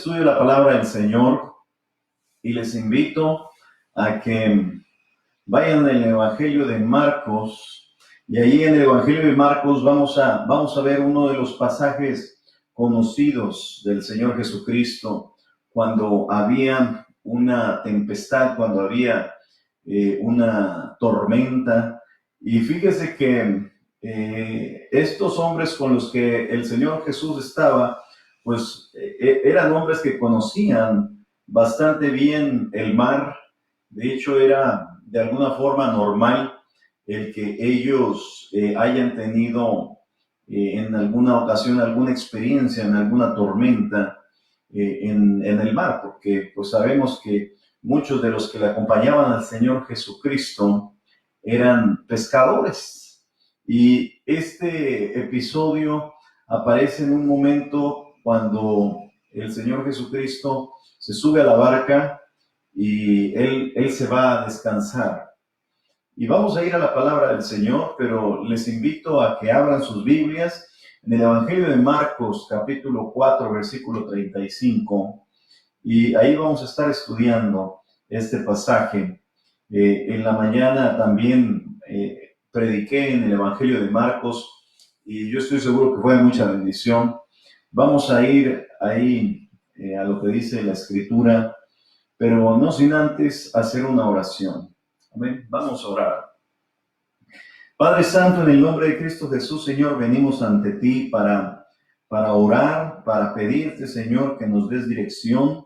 estudio de la palabra del Señor y les invito a que vayan al Evangelio de Marcos, y ahí en el Evangelio de Marcos vamos a ver uno de los pasajes conocidos del Señor Jesucristo cuando había una tempestad, cuando había una tormenta. Y fíjese que estos hombres con los que el Señor Jesús estaba, pues eran hombres que conocían bastante bien el mar. De hecho, era de alguna forma normal el que ellos hayan tenido en alguna ocasión alguna experiencia en alguna tormenta en el mar, porque pues sabemos que muchos de los que le acompañaban al Señor Jesucristo eran pescadores. Y este episodio aparece en un momento cuando el Señor Jesucristo se sube a la barca y él se va a descansar. Y vamos a ir a la palabra del Señor, pero les invito a que abran sus Biblias en el Evangelio de Marcos, capítulo 4, versículo 35, y ahí vamos a estar estudiando este pasaje. En la mañana también prediqué en el Evangelio de Marcos, y yo estoy seguro que fue de mucha bendición. Vamos a ir ahí a lo que dice la Escritura, pero no sin antes hacer una oración. Amén. Vamos a orar. Padre Santo, en el nombre de Cristo Jesús, Señor, venimos ante ti para orar, para pedirte, Señor, que nos des dirección,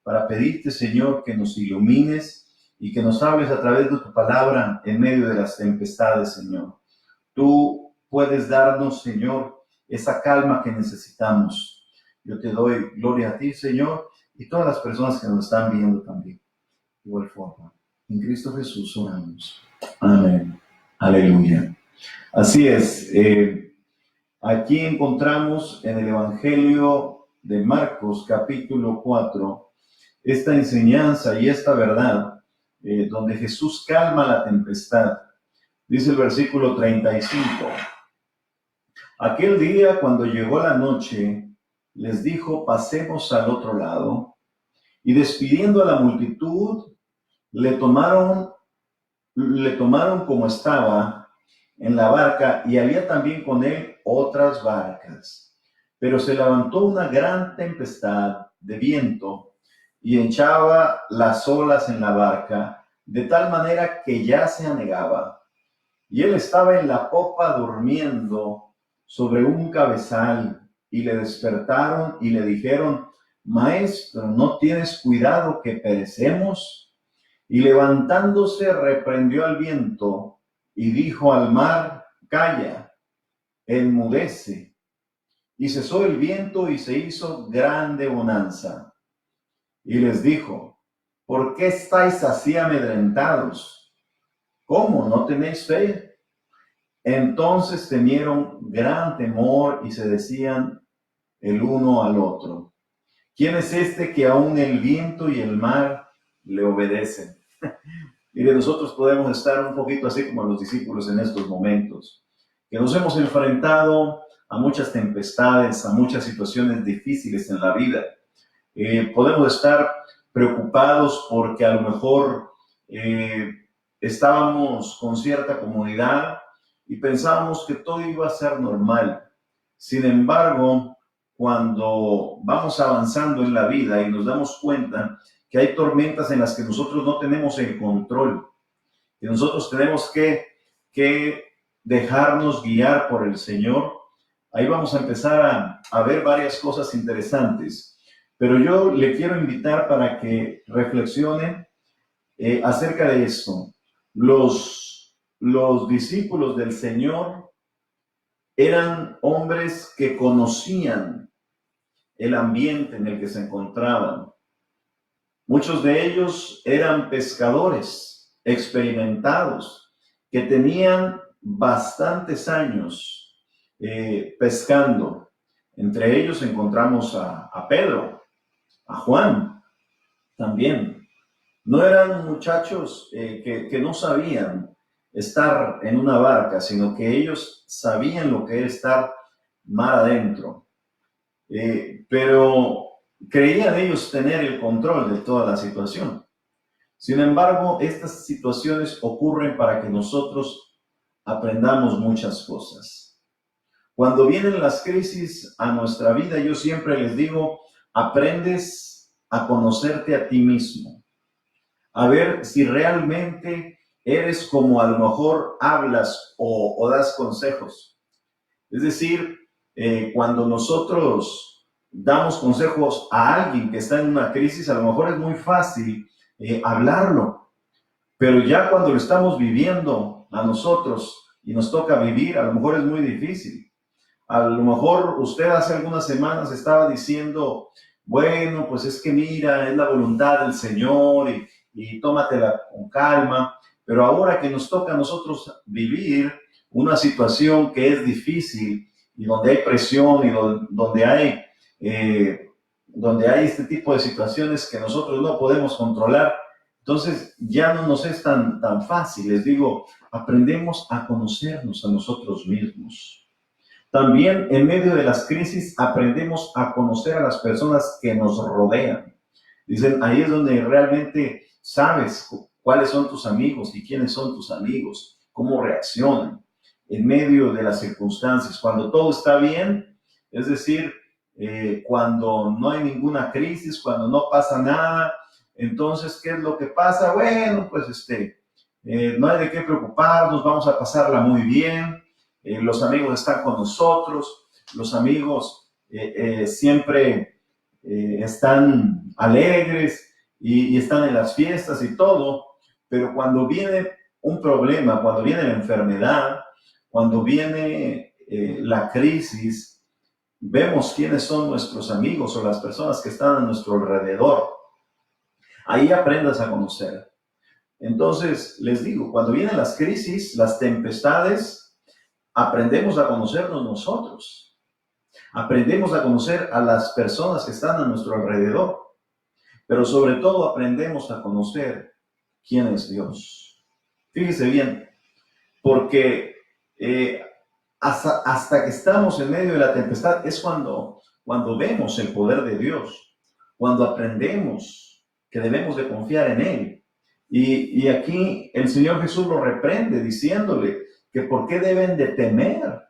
para pedirte, Señor, que nos ilumines y que nos hables a través de tu palabra en medio de las tempestades, Señor. Tú puedes darnos, Señor, esa calma que necesitamos. Yo te doy gloria a ti, Señor, y todas las personas que nos están viendo también. De igual forma, en Cristo Jesús oramos. Amén. Aleluya. Así es. Aquí encontramos en el Evangelio de Marcos, capítulo 4, esta enseñanza y esta verdad, donde Jesús calma la tempestad. Dice el versículo 35. Aquel día, cuando llegó la noche, les dijo: pasemos al otro lado. Y despidiendo a la multitud, le tomaron como estaba en la barca, y había también con él otras barcas. Pero se levantó una gran tempestad de viento y echaba las olas en la barca, de tal manera que ya se anegaba. Y él estaba en la popa durmiendo sobre un cabezal, y le despertaron y le dijeron: Maestro, ¿no tienes cuidado que perecemos? Y levantándose reprendió al viento y dijo al mar: calla, enmudece. Y cesó el viento y se hizo grande bonanza. Y les dijo: ¿por qué estáis así amedrentados? ¿Cómo no tenéis fe? Entonces temieron gran temor y se decían el uno al otro: ¿quién es este que aún el viento y el mar le obedecen? Mire, nosotros podemos estar un poquito así como los discípulos en estos momentos, que nos hemos enfrentado a muchas tempestades, a muchas situaciones difíciles en la vida. Podemos estar preocupados porque a lo mejor estábamos con cierta comodidad y pensábamos que todo iba a ser normal. Sin embargo, cuando vamos avanzando en la vida y nos damos cuenta que hay tormentas en las que nosotros no tenemos el control, que nosotros tenemos que dejarnos guiar por el Señor, ahí vamos a empezar a ver varias cosas interesantes. Pero yo le quiero invitar para que reflexione acerca de esto. Los discípulos del Señor eran hombres que conocían el ambiente en el que se encontraban. Muchos de ellos eran pescadores experimentados que tenían bastantes años pescando. Entre ellos encontramos a Pedro, a Juan también. No eran muchachos que no sabían estar en una barca, sino que ellos sabían lo que es estar mar adentro. Pero Creían ellos tener el control de toda la situación. Sin embargo, estas situaciones ocurren para que nosotros aprendamos muchas cosas. Cuando vienen las crisis a nuestra vida, yo siempre les digo, aprendes a conocerte a ti mismo, a ver si realmente eres como a lo mejor hablas o das consejos. Es decir, cuando nosotros damos consejos a alguien que está en una crisis, a lo mejor es muy fácil hablarlo, pero ya cuando lo estamos viviendo a nosotros y nos toca vivir, a lo mejor es muy difícil. A lo mejor usted hace algunas semanas estaba diciendo, bueno, pues es que mira, es la voluntad del Señor y tómatela con calma, pero ahora que nos toca a nosotros vivir una situación que es difícil y donde hay presión y donde hay este tipo de situaciones que nosotros no podemos controlar, entonces ya no nos es tan fácil. Les digo, aprendemos a conocernos a nosotros mismos. También en medio de las crisis aprendemos a conocer a las personas que nos rodean. Dicen, ahí es donde realmente sabes cuáles son tus amigos y quiénes son tus amigos, cómo reaccionan en medio de las circunstancias. Cuando todo está bien, es decir, cuando no hay ninguna crisis, cuando no pasa nada, entonces, ¿qué es lo que pasa? Bueno, pues no hay de qué preocuparnos, vamos a pasarla muy bien. Los amigos están con nosotros, los amigos siempre están alegres y están en las fiestas y todo, pero cuando viene un problema, cuando viene la enfermedad, cuando viene la crisis, vemos quiénes son nuestros amigos o las personas que están a nuestro alrededor. Ahí aprendas a conocer. Entonces, les digo, cuando vienen las crisis, las tempestades, aprendemos a conocernos nosotros. Aprendemos a conocer a las personas que están a nuestro alrededor. Pero sobre todo aprendemos a conocer quién es Dios. Fíjese bien, porque hasta que estamos en medio de la tempestad es cuando vemos el poder de Dios, cuando aprendemos que debemos de confiar en Él. Y aquí el Señor Jesús lo reprende diciéndole que por qué deben de temer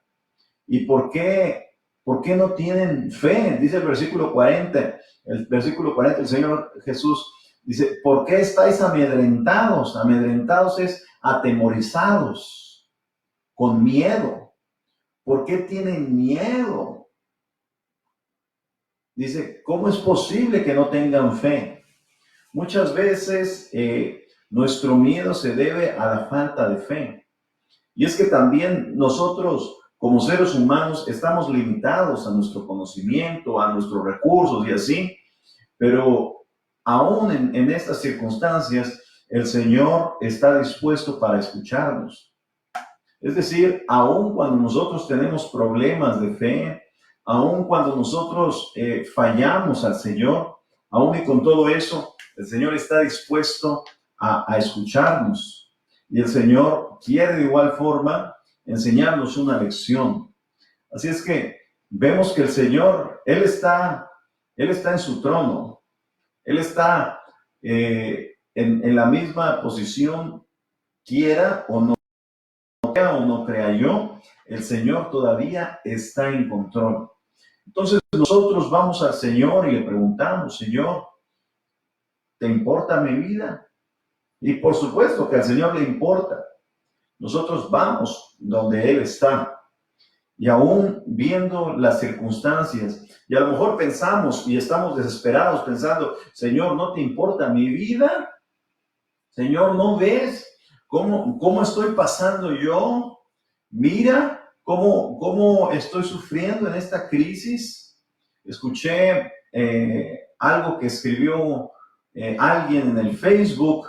y por qué no tienen fe. Dice el versículo 40, el Señor Jesús dice, ¿por qué estáis amedrentados? Amedrentados es atemorizados, con miedo. ¿Por qué tienen miedo? Dice, ¿cómo es posible que no tengan fe? Muchas veces nuestro miedo se debe a la falta de fe. Y es que también nosotros, como seres humanos, estamos limitados a nuestro conocimiento, a nuestros recursos y así. Pero aún en estas circunstancias, el Señor está dispuesto para escucharnos. Es decir, aun cuando nosotros tenemos problemas de fe, aun cuando nosotros fallamos al Señor, aun y con todo eso, el Señor está dispuesto a escucharnos. Y el Señor quiere de igual forma enseñarnos una lección. Así es que vemos que el Señor, Él está en su trono. Él está en la misma posición, quiera o no crea yo, el Señor todavía está en control. Entonces nosotros vamos al Señor y le preguntamos, Señor, ¿te importa mi vida? Y por supuesto que al Señor le importa. Nosotros vamos donde Él está. Y aún viendo las circunstancias, y a lo mejor pensamos y estamos desesperados pensando, Señor, ¿no te importa mi vida? Señor, ¿no ves cómo estoy pasando yo? Mira cómo estoy sufriendo en esta crisis. Escuché algo que escribió alguien en el Facebook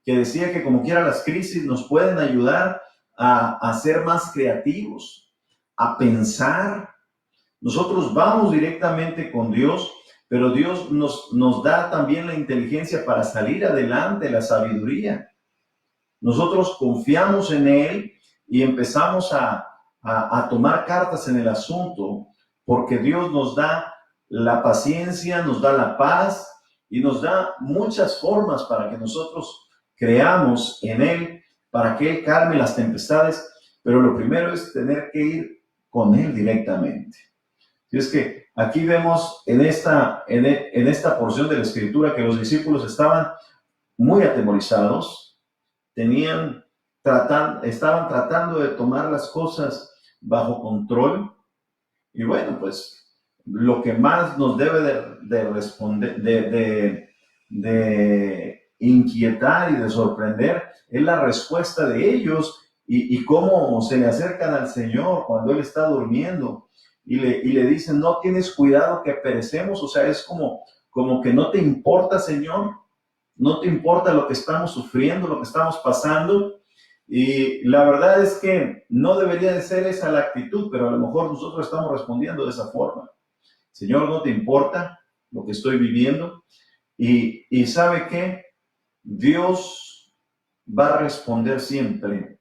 que decía que como quiera las crisis nos pueden ayudar a ser más creativos, a pensar. Nosotros vamos directamente con Dios, pero Dios nos da también la inteligencia para salir adelante, la sabiduría. Nosotros confiamos en Él y empezamos a tomar cartas en el asunto, porque Dios nos da la paciencia, nos da la paz y nos da muchas formas para que nosotros creamos en Él, para que Él calme las tempestades, pero lo primero es tener que ir con Él directamente. Y es que aquí vemos en esta porción de la Escritura que los discípulos estaban muy atemorizados, estaban tratando de tomar las cosas bajo control. Y bueno, pues lo que más nos debe de responder, de inquietar y de sorprender es la respuesta de ellos y cómo se le acercan al Señor cuando Él está durmiendo y le dicen, no tienes cuidado que perecemos. O sea, es como que no te importa, Señor, no te importa lo que estamos sufriendo, lo que estamos pasando. Y la verdad es que no debería de ser esa la actitud, pero a lo mejor nosotros estamos respondiendo de esa forma. Señor, no te importa lo que estoy viviendo. Y ¿sabe qué? Dios va a responder siempre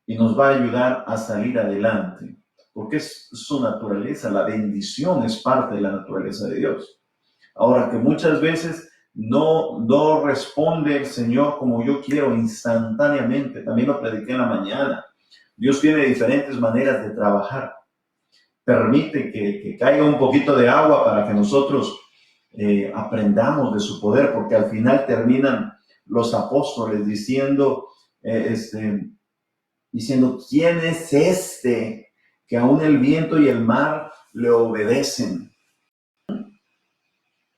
y nos va a ayudar a salir adelante, porque es su naturaleza. La bendición es parte de la naturaleza de Dios. Ahora, que muchas veces no responde el Señor como yo quiero instantáneamente. También lo prediqué en la mañana. Dios tiene diferentes maneras de trabajar. Permite que caiga un poquito de agua para que nosotros aprendamos de su poder, porque al final terminan los apóstoles diciendo, ¿quién es este que aún el viento y el mar le obedecen?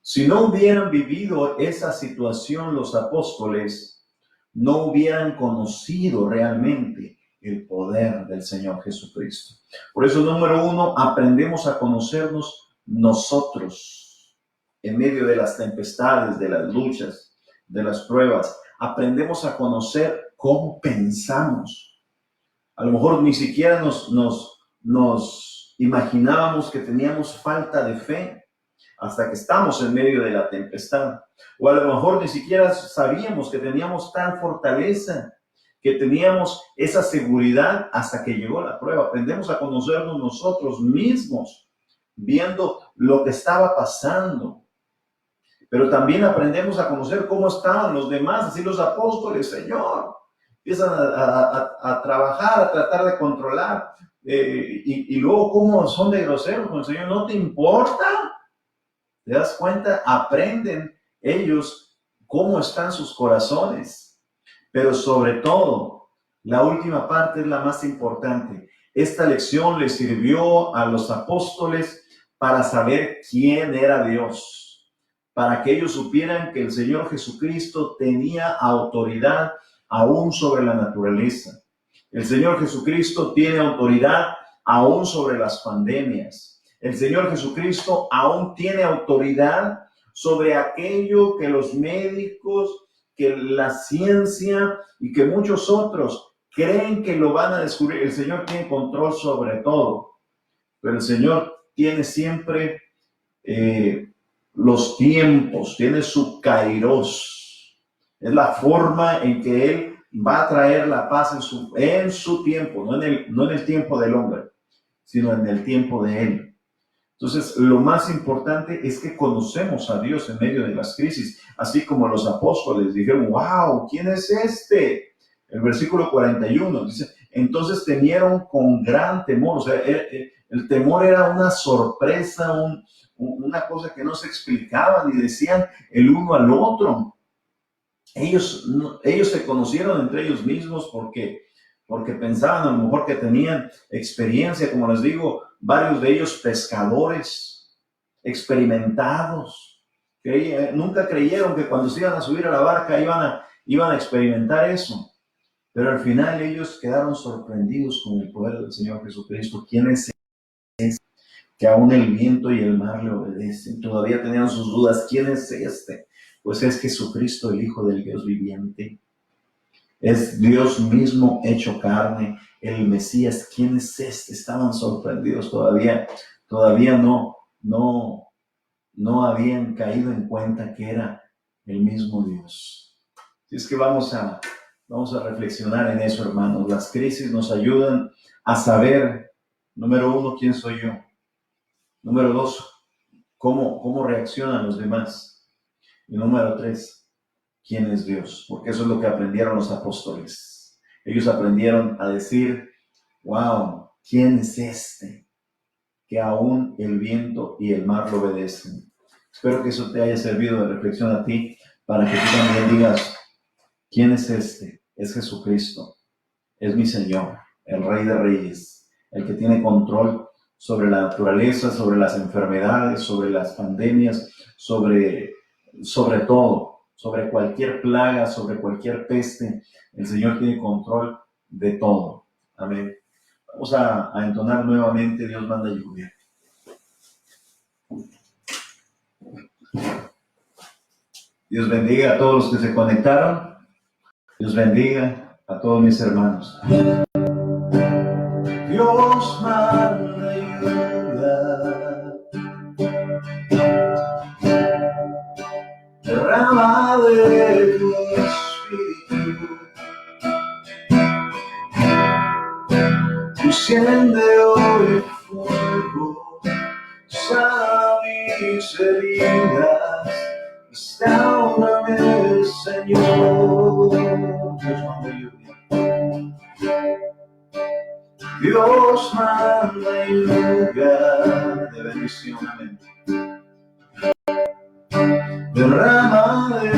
Si no hubieran vivido esa situación los apóstoles, no hubieran conocido realmente el poder del Señor Jesucristo. Por eso, número uno, aprendemos a conocernos nosotros en medio de las tempestades, de las luchas, de las pruebas. Aprendemos a conocer cómo pensamos. A lo mejor ni siquiera nos imaginábamos que teníamos falta de fe hasta que estamos en medio de la tempestad. O a lo mejor ni siquiera sabíamos que teníamos tal fortaleza, que teníamos esa seguridad hasta que llegó la prueba. Aprendemos a conocernos nosotros mismos, viendo lo que estaba pasando. Pero también aprendemos a conocer cómo estaban los demás, así los apóstoles, Señor. Empiezan a trabajar, a tratar de controlar. Y luego cómo son de groseros con el Señor. ¿No te importa? ¿Te das cuenta? Aprenden ellos cómo están sus corazones. Pero sobre todo, la última parte es la más importante. Esta lección le sirvió a los apóstoles para saber quién era Dios, para que ellos supieran que el Señor Jesucristo tenía autoridad aún sobre la naturaleza. El Señor Jesucristo tiene autoridad aún sobre las pandemias. El Señor Jesucristo aún tiene autoridad sobre aquello que los médicos, que la ciencia y que muchos otros creen que lo van a descubrir. El Señor tiene control sobre todo, pero el Señor tiene siempre los tiempos, tiene su kairos. Es la forma en que Él va a traer la paz en su tiempo, no en el tiempo del hombre, sino en el tiempo de Él. Entonces, lo más importante es que conocemos a Dios en medio de las crisis, así como los apóstoles dijeron, wow, ¿quién es este? El versículo 41 dice, entonces temieron con gran temor. O sea, el temor era una sorpresa, una cosa que no se explicaban y decían el uno al otro. Ellos se conocieron entre ellos mismos porque pensaban a lo mejor que tenían experiencia, como les digo, varios de ellos pescadores experimentados, que nunca creyeron que cuando se iban a subir a la barca iban a experimentar eso. Pero al final ellos quedaron sorprendidos con el poder del Señor Jesucristo. ¿Quién es este que aún el viento y el mar le obedecen? Todavía tenían sus dudas. ¿Quién es este? Pues es Jesucristo, el Hijo del Dios viviente. Es Dios mismo hecho carne, el Mesías. ¿Quién es este? Estaban sorprendidos todavía no habían caído en cuenta que era el mismo Dios. Así es que vamos a reflexionar en eso, hermanos. Las crisis nos ayudan a saber, número uno, quién soy yo. Número dos, cómo reaccionan los demás. Y número 3, ¿quién es Dios? Porque eso es lo que aprendieron los apóstoles. Ellos aprendieron a decir, wow, ¿quién es este? Que aún el viento y el mar lo obedecen. Espero que eso te haya servido de reflexión a ti, para que tú también digas, ¿quién es este? Es Jesucristo, es mi Señor, el Rey de Reyes, el que tiene control sobre la naturaleza, sobre las enfermedades, sobre las pandemias, sobre todo, sobre cualquier plaga, sobre cualquier peste. El Señor tiene control de todo. Amén. Vamos a entonar nuevamente, Dios manda lluvia. Dios bendiga a todos los que se conectaron. Dios bendiga a todos mis hermanos. Dios manda lluvia, derrama de tu espíritu, enciende hoy fuego, sana mis heridas, restaurame, Señor. Dios manda lluvia. Dios manda lluvia de bendición, amén. Derrama de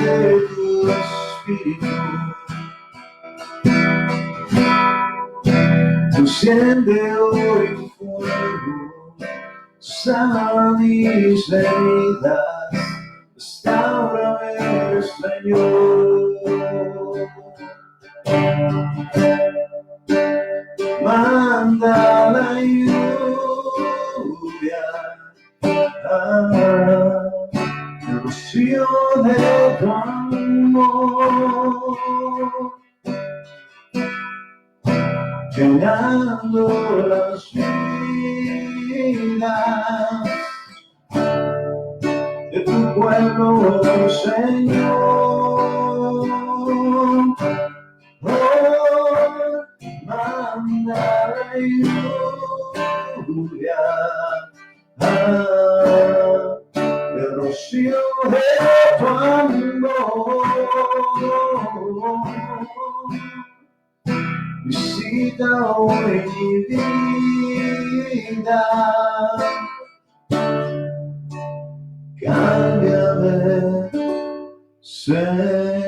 tu espíritu, enciende hoy fuego, sana mis heridas, restaurame, Señor. Manda la lluvia, el rocío de tu amor, llenando las vidas de tu pueblo, Señor. Oh, manda la lluvia, el rocío de tu amor, visita hoy mi vida, cámbiame, Señor.